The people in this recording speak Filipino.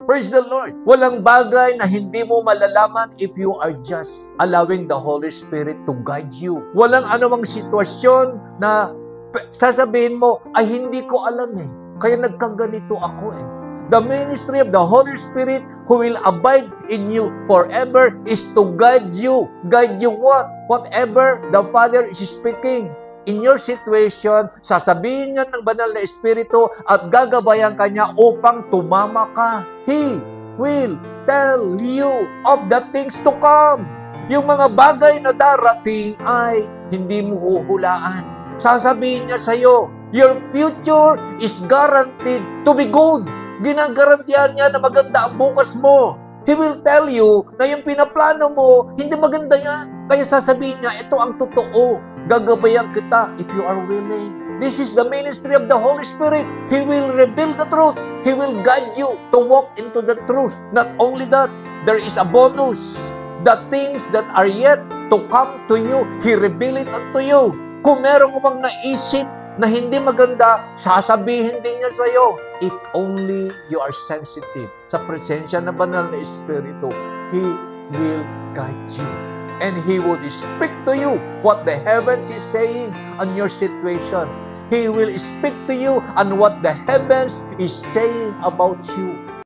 Praise the Lord. Walang bagay na hindi mo malalaman if you are just allowing the Holy Spirit to guide you. Walang anumang sitwasyon na sasabihin mo, ay hindi ko alam eh. Kaya nagkaganito ako eh. The ministry of the Holy Spirit who will abide in you forever is to guide you. Guide you what? Whatever the Father is speaking. In your situation, sasabihin niya ng banal na Espiritu at gagabayan ka niya upang tumama ka. He will tell you of the things to come. Yung mga bagay na darating ay hindi mo huhulaan. Sasabihin niya sa iyo, your future is guaranteed to be good. Ginagarantiyan niya na maganda ang bukas mo. He will tell you na yung pinaplano mo, hindi maganda yan. Kaya sasabihin niya, ito ang totoo. Gagabayan kita if you are willing. This is the ministry of the Holy Spirit. He will reveal the truth. He will guide you to walk into the truth. Not only that, there is a bonus. The things that are yet to come to you, He reveal it unto you. Kung meron mang naisip na hindi maganda, sasabihin din niya sa iyo. If only you are sensitive sa presensya ng banal na Espiritu, He will guide you. And He will speak to you what the heavens is saying on your situation. He will speak to you on what the heavens is saying about you.